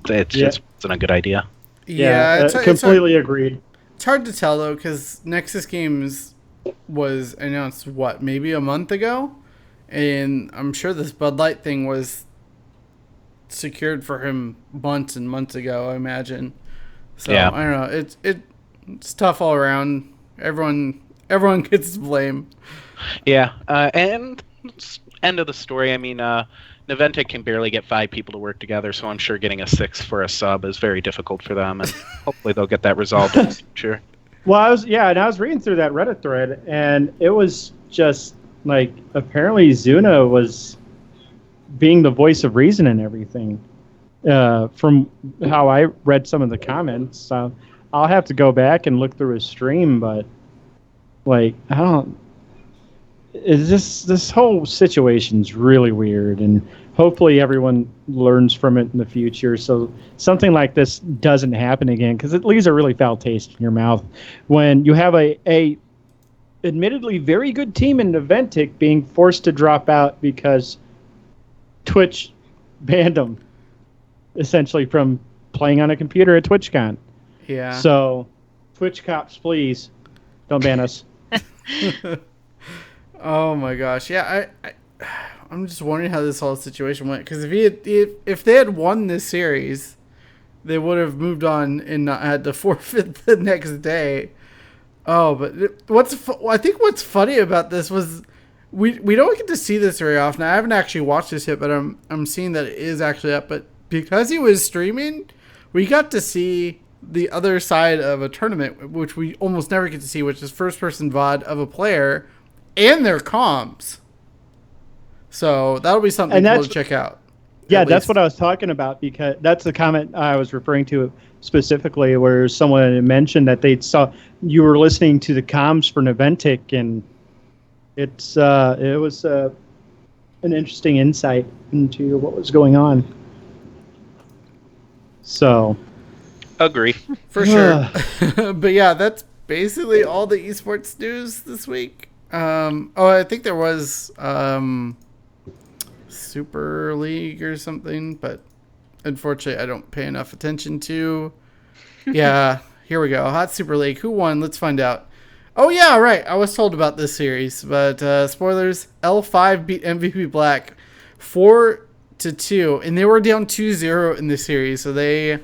It's not a good idea. Yeah, completely agreed. It's hard to tell though, because Nexus Games was announced maybe a month ago, and I'm sure this Bud Light thing was secured for him months and months ago, I imagine. So I don't know. It's tough all around. Everyone gets blame. Yeah, and end of the story. I mean, Nventic can barely get 5 people to work together, so I'm sure getting a 6th for a sub is very difficult for them, and hopefully they'll get that resolved in the future. Well, I was reading through that Reddit thread, and it was just apparently Zuna was being the voice of reason and everything. From how I read some of the comments, I'll have to go back and look through his stream, but I don't. This whole situation's really weird, and hopefully everyone learns from it in the future, so something like this doesn't happen again. Because it leaves a really foul taste in your mouth when you have a admittedly very good team in Nventic being forced to drop out because Twitch banned them, essentially, from playing on a computer at TwitchCon. Yeah. So, Twitch cops, please don't ban us. Oh my gosh, yeah. I'm just wondering how this whole situation went, because if they had won this series, they would have moved on and not had to forfeit the next day. Oh, but I think what's funny about this was we don't get to see this very often. I haven't actually watched this yet, but I'm seeing that it is actually up. But because he was streaming, we got to see the other side of a tournament, which we almost never get to see, which is first-person VOD of a player and their comms. So that'll be something cool to check out. Yeah, that's what I was talking about, because that's the comment I was referring to specifically, where someone had mentioned that they saw you were listening to the comms for Nventic, and it was an interesting insight into what was going on. So, agree for sure. But yeah, that's basically all the esports news this week. I think there was Super League or something, but unfortunately I don't pay enough attention to. Yeah, here we go. Hot Super League. Who won? Let's find out. Oh yeah, right. I was told about this series, but spoilers. L5 beat MVP Black 4-2, and they were down 2-0 in the series, so they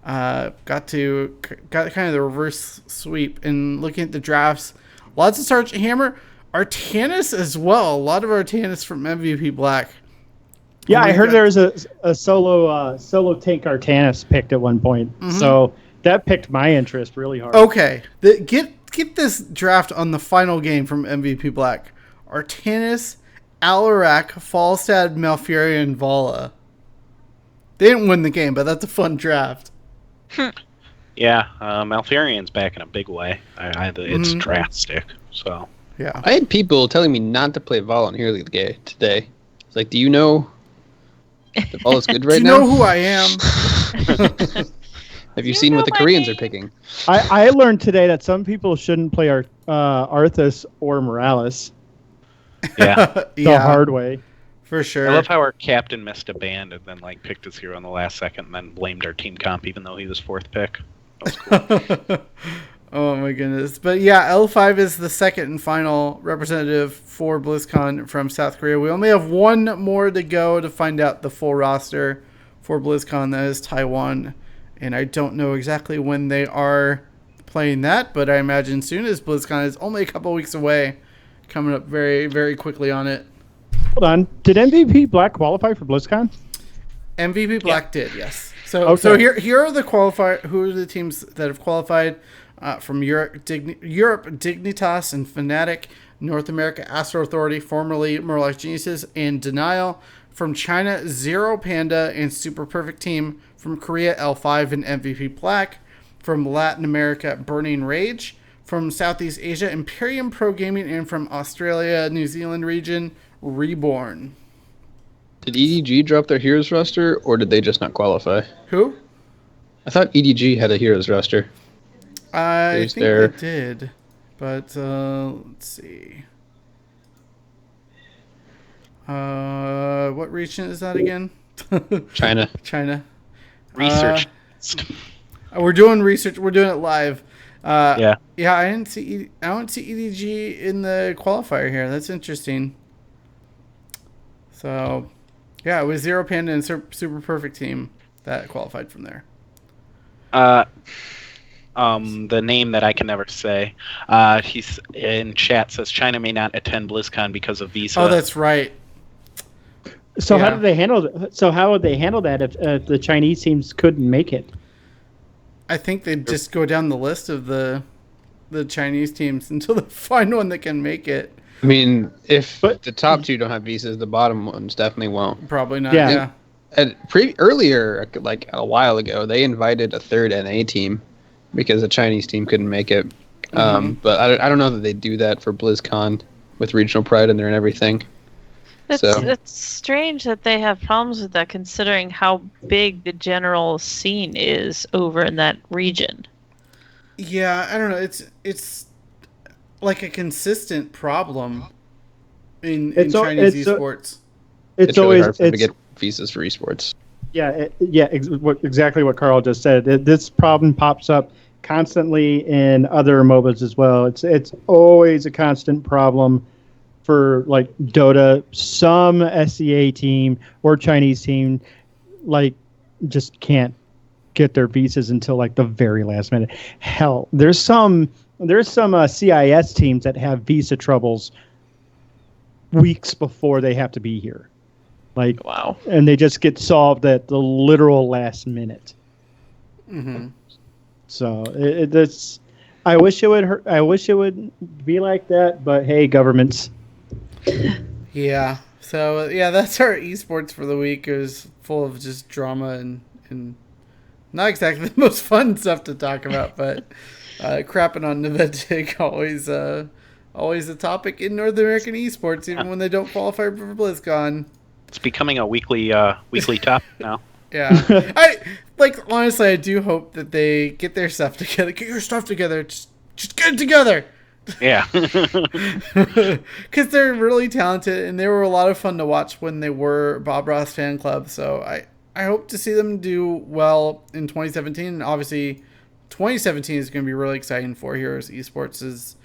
got kind of the reverse sweep. And looking at the drafts, lots of Sergeant Hammer, Artanis as well. A lot of Artanis from MVP Black. Yeah, I heard there was a solo tank Artanis picked at one point, so that piqued my interest really hard. Okay, get this draft on the final game from MVP Black: Artanis, Alarak, Falstad, Malfurion, Vala. They didn't win the game, but that's a fun draft. Yeah, Malfurion's back in a big way. It's drastic. So yeah, I had people telling me not to play Vala on Hero League today. It's like, do you know that Vala's good right now? Do you know who I am? Have you seen what the Koreans are picking? I learned today that some people shouldn't play Arthas or Morales. Yeah, the hard way. For sure. I love how our captain missed a band and then picked his hero in the last second and then blamed our team comp even though he was 4th pick. That was cool. Oh my goodness. But yeah, L5 is the second and final representative for BlizzCon from South Korea. We only have one more to go to find out the full roster for BlizzCon. That is Taiwan. And I don't know exactly when they are playing that, but I imagine soon, as BlizzCon is only a couple weeks away, coming up very, very quickly on it. Hold on. Did MVP Black qualify for BlizzCon? MVP Black did, yes. So here are the who are the teams that have qualified from Europe, Dignitas and Fnatic, North America, Astro Authority, formerly Murloc Geniuses, and Denial. From China, Zero Panda and Super Perfect Team. From Korea, L5 and MVP Black. From Latin America, Burning Rage. From Southeast Asia, Imperium Pro Gaming. And from Australia, New Zealand region, Reborn. Did EDG drop their Heroes roster, or did they just not qualify? Who? I thought EDG had a Heroes roster. I think they did. But, let's see. What region is that again? China. China. Research. We're doing research. We're doing it live. Yeah. Yeah, I don't see EDG in the qualifier here. That's interesting. So, yeah, it was Zero Panda and Super Perfect Team that qualified from there. The name that I can never say. He's in chat says China may not attend BlizzCon because of visa. Oh, that's right. So Yeah. how did they handle? So how would they handle that if the Chinese teams couldn't make it? I think they'd just go down the list of the Chinese teams until they find one that can make it. I mean, if the top two don't have visas, the bottom ones definitely won't. Probably not. Yeah. Yeah. Earlier, like a while ago, they invited a third NA team because the Chinese team couldn't make it. But I don't know that they do that for BlizzCon with regional pride in there and everything. It's strange that they have problems with that, considering how big the general scene is over in that region. Yeah, I don't know. It's like a consistent problem in Chinese esports. It's really hard for them to get visas for esports. Exactly what Carl just said. This problem pops up constantly in other MOBAs as well. It's always a constant problem for like Dota. Some SEA team or Chinese team like just can't get their visas until like the very last minute. Hell, there's some CIS teams that have visa troubles weeks before they have to be here. Like, wow. And they just get solved at the literal last minute. Mm-hmm. So it's. I wish it would hurt. I wish it would be like that, but hey, governments. Yeah. So yeah, that's our esports for the week. It was full of just drama and not exactly the most fun stuff to talk about, but crapping on Niantic always a topic in North American esports, even when they don't qualify for BlizzCon. It's becoming a weekly topic now. Yeah. Honestly, I do hope that they get their stuff together. Get your stuff together. Just get it together. Yeah. Because they're really talented, and they were a lot of fun to watch when they were Bob Ross fan club. So I hope to see them do well in 2017. And obviously, 2017 is going to be really exciting for Heroes Esports.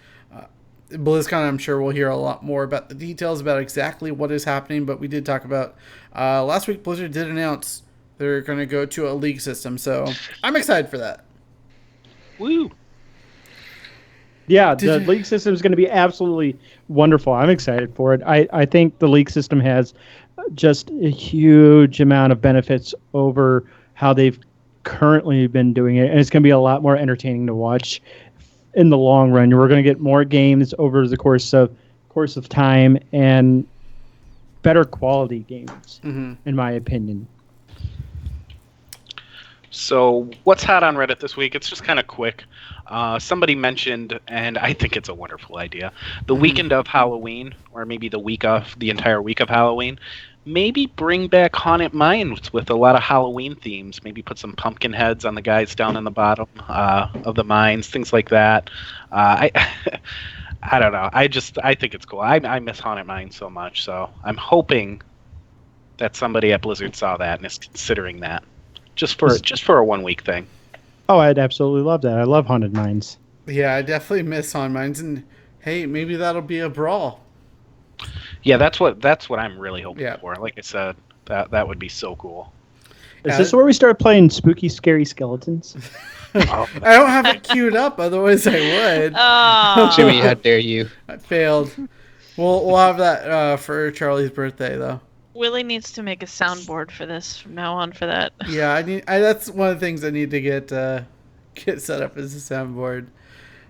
BlizzCon, I'm sure we'll hear a lot more about the details about exactly what is happening, but we did talk about last week Blizzard did announce they're going to go to a league system, so I'm excited for that. Woo! Yeah, the league system is going to be absolutely wonderful. I'm excited for it. I think the league system has just a huge amount of benefits over how they've currently been doing it, and it's going to be a lot more entertaining to watch in the long run. We're going to get more games over the course of time and better quality games, in my opinion. So what's hot on Reddit this week? It's just kind of quick. Somebody mentioned, and I think it's a wonderful idea, the weekend of Halloween, or maybe the entire week of Halloween. Maybe bring back Haunted Mines with a lot of Halloween themes. Maybe put some pumpkin heads on the guys down in the bottom of the mines, things like that. I don't know. I think it's cool. I miss Haunted Mines so much, so I'm hoping that somebody at Blizzard saw that and is considering that just for a 1 week thing. Oh, I'd absolutely love that. I love Haunted Mines. Yeah, I definitely miss on mines, and hey, maybe that'll be a brawl. Yeah, that's what I'm really hoping Yeah. for. Like I said, that would be so cool. Is this where we start playing spooky, scary skeletons? Oh, I don't have it queued up, otherwise I would. Oh, Jimmy, how dare you? I failed. We'll have that for Charlie's birthday, though. Willie needs to make a soundboard for this from now on for that. Yeah, that's one of the things I need to get set up as a soundboard.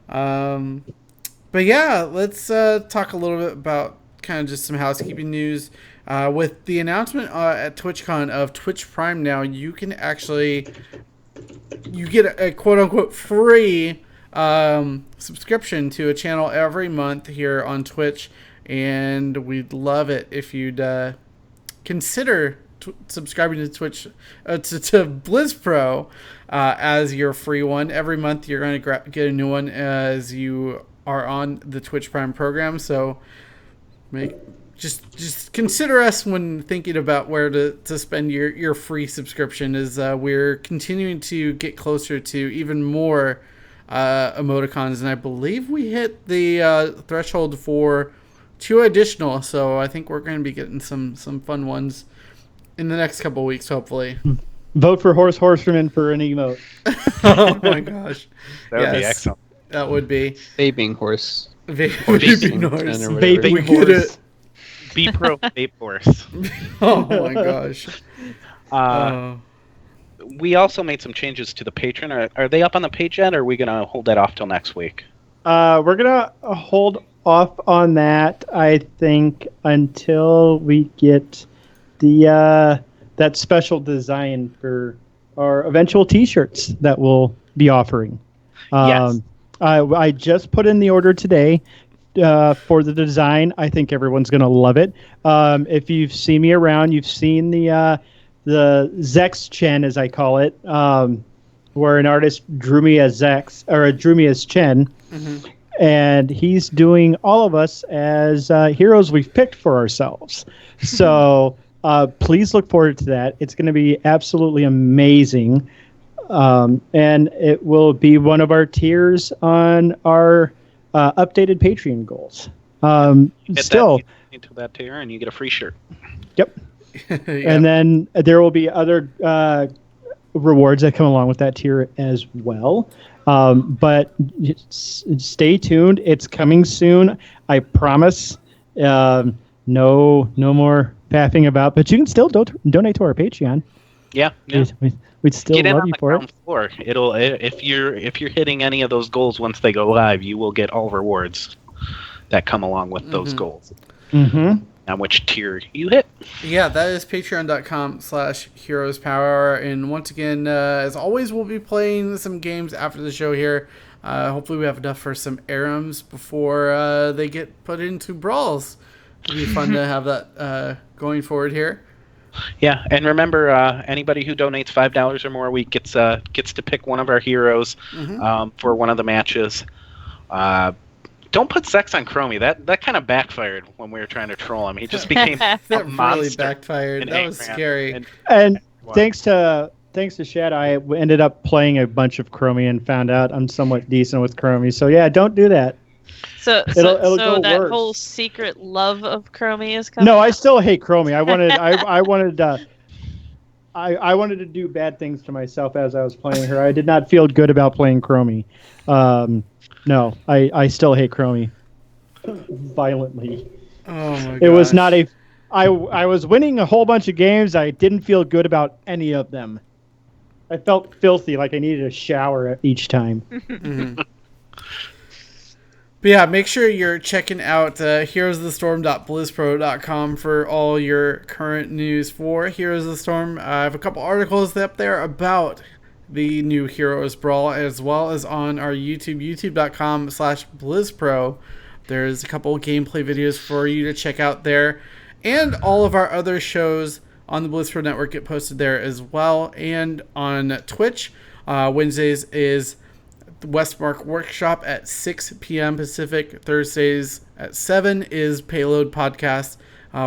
But yeah, let's talk a little bit about kind of just some housekeeping news. With the announcement at TwitchCon of Twitch Prime now, you can actually get a quote unquote free subscription to a channel every month here on Twitch, and we'd love it if you'd consider subscribing to Twitch to BlizzPro as your free one. Every month you're going to get a new one as you are on the Twitch Prime program. So just consider us when thinking about where to spend your free subscription, as we're continuing to get closer to even more emoticons, and I believe we hit the threshold for 2 additional, so I think we're going to be getting some fun ones in the next couple weeks, hopefully. Vote for Horseman for an emote. Oh my gosh. that would be excellent. That would be. Vaping horse. Vaping horse. or whatever. Vaping We get horse. it. Be pro vape horse. Oh my gosh. We also made some changes to the Patreon. Are they up on the page yet, or are we gonna hold that off till next week? We're gonna hold off on that, I think, until we get the that special design for our eventual T-shirts that we'll be offering. Yes. I just put in the order today for the design. I think everyone's gonna love it. If you've seen me around, you've seen the Zex Chen, as I call it, where an artist drew me as Zex, or drew me as Chen. Mm-hmm. And he's doing all of us as heroes we've picked for ourselves. So please look forward to that. It's going to be absolutely amazing. And it will be one of our tiers on our updated Patreon goals. Still, into that tier, and you get a free shirt. yep. Yeah. And then there will be other rewards that come along with that tier as well. But stay tuned. It's coming soon. I promise. No more faffing about. But you can still donate to our Patreon. Yeah. We'd still Get in love on you the for it. ground floor. It'll if you're hitting any of those goals once they go live, you will get all rewards that come along with those goals. Mm-hmm. On which tier you hit. Yeah, that is patreon.com/heroespower. And once again, as always, we'll be playing some games after the show here. Hopefully we have enough for some ARAMs before they get put into brawls. It'll be fun to have that going forward here. Yeah, and remember, anybody who donates $5 or more a week gets to pick one of our heroes for one of the matches. Don't put sex on Chromie. That kind of backfired when we were trying to troll him. He just became a That monster. really backfired. That was scary. And thanks to Shad, I ended up playing a bunch of Chromie and found out I'm somewhat decent with Chromie. So yeah, don't do that. So It'll go that worse. whole secret love of Chromie is coming. No, I still hate Chromie. I wanted to do bad things to myself as I was playing her. I did not feel good about playing Chromie. No, I still hate Chromie violently. Oh my god. It was not a. I was winning a whole bunch of games. I didn't feel good about any of them. I felt filthy, like I needed a shower each time. But yeah, make sure you're checking out heroesofthestorm.blizzpro.com for all your current news for Heroes of the Storm. I have a couple articles up there about the new Heroes Brawl, as well as on our YouTube, youtube.com/BlizzPro. There's a couple gameplay videos for you to check out there. And all of our other shows on the BlizzPro Network get posted there as well. And on Twitch, Wednesdays is the Westmark Workshop at 6 p.m. Pacific. Thursdays at 7 is Payload Podcast,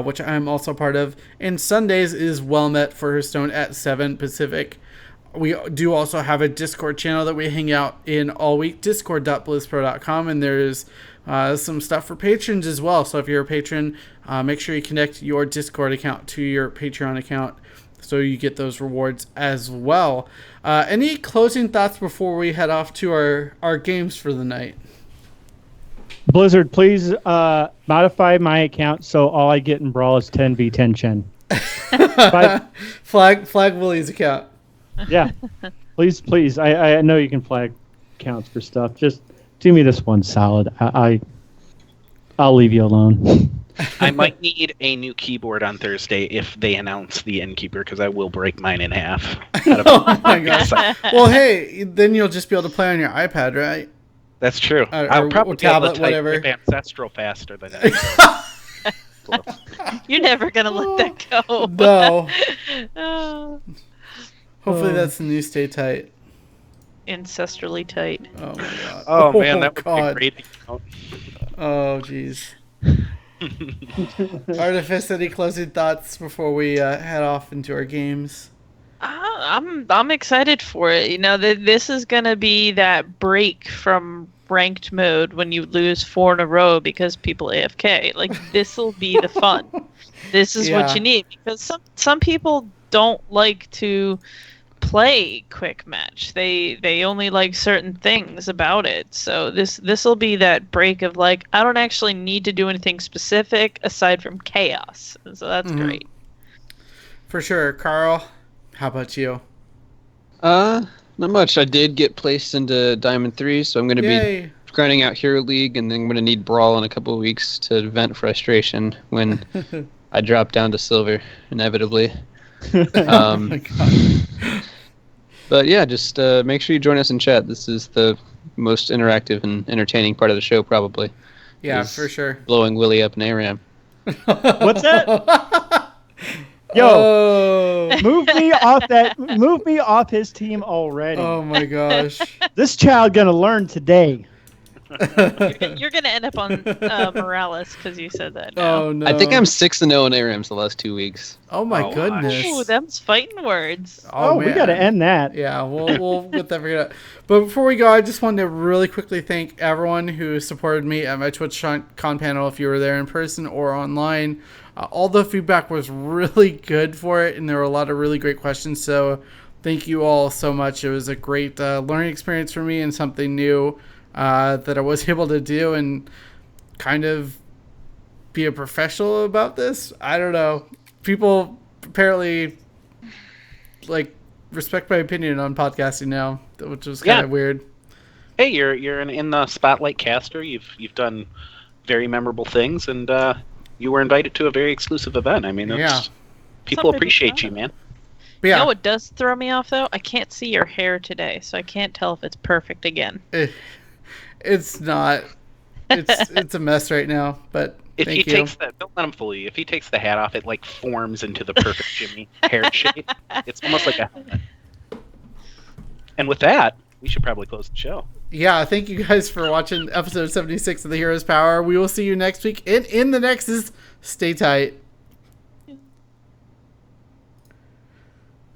which I'm also part of. And Sundays is Well Met for Hearthstone at 7 Pacific. We do also have a Discord channel that we hang out in all week, discord.blizzpro.com, and there's some stuff for patrons as well. So if you're a patron, make sure you connect your Discord account to your Patreon account so you get those rewards as well. Any closing thoughts before we head off to our games for the night? Blizzard, please modify my account so all I get in Brawl is 10v10 Chen. Flag Willie's account. Yeah, please. I know you can flag accounts for stuff. Just do me this one solid. I'll leave you alone. I might need a new keyboard on Thursday if they announce the Innkeeper, because I will break mine in half. Oh my gosh. Well, hey, then you'll just be able to play on your iPad, right? That's true. I'll probably tablet, be able to whatever. type Ancestral faster than I do. You're never gonna let that go. No. Oh. Hopefully that's the new Stay Tight. Ancestrally tight. Oh my god. Oh man, that would God. be great. Oh jeez. Artifice, any closing thoughts before we head off into our games? I'm excited for it. You know, this is gonna be that break from ranked mode when you lose 4 in a row because people AFK. Like, this will be the fun. This is what you need, because some people don't like to play quick match. They only like certain things about it. So this will be that break of like, I don't actually need to do anything specific aside from chaos. And so that's great. For sure. Carl, how about you? Not much. I did get placed into Diamond 3, so I'm going to be grinding out Hero League, and then I'm going to need Brawl in a couple of weeks to vent frustration when I drop down to Silver, inevitably. Oh my god. But yeah, just make sure you join us in chat. This is the most interactive and entertaining part of the show, probably. Yeah, for sure. Blowing Willie up in ARAM. What's that? Yo, move me off his team already. Oh my gosh. This child gonna learn today. You're gonna end up on Morales because you said that. Now. Oh no. I think I'm 6-0 in ARAMs the last 2 weeks. Oh my goodness. Ooh, them's fighting words. Oh, we gotta end that. Yeah, we'll get that figured out. But before we go, I just wanted to really quickly thank everyone who supported me at my TwitchCon panel, if you were there in person or online. All the feedback was really good for it, and there were a lot of really great questions. So thank you all so much. It was a great learning experience for me and something new that I was able to do and kind of be a professional about this. I don't know. People apparently respect my opinion on podcasting now, which was kind of weird. Hey, you're in the spotlight caster. You've done very memorable things, and you were invited to a very exclusive event. I mean, people appreciate you, man. But yeah. You know what does throw me off though? I can't see your hair today, so I can't tell if it's perfect again. It's not. It's a mess right now. But if he takes that, don't let him fool you. If he takes the hat off, it like forms into the perfect Jimmy hair shape. It's almost like a helmet. And with that, we should probably close the show. Yeah, thank you guys for watching episode 76 of The Hero's Power. We will see you next week. And in the next is Stay Tight.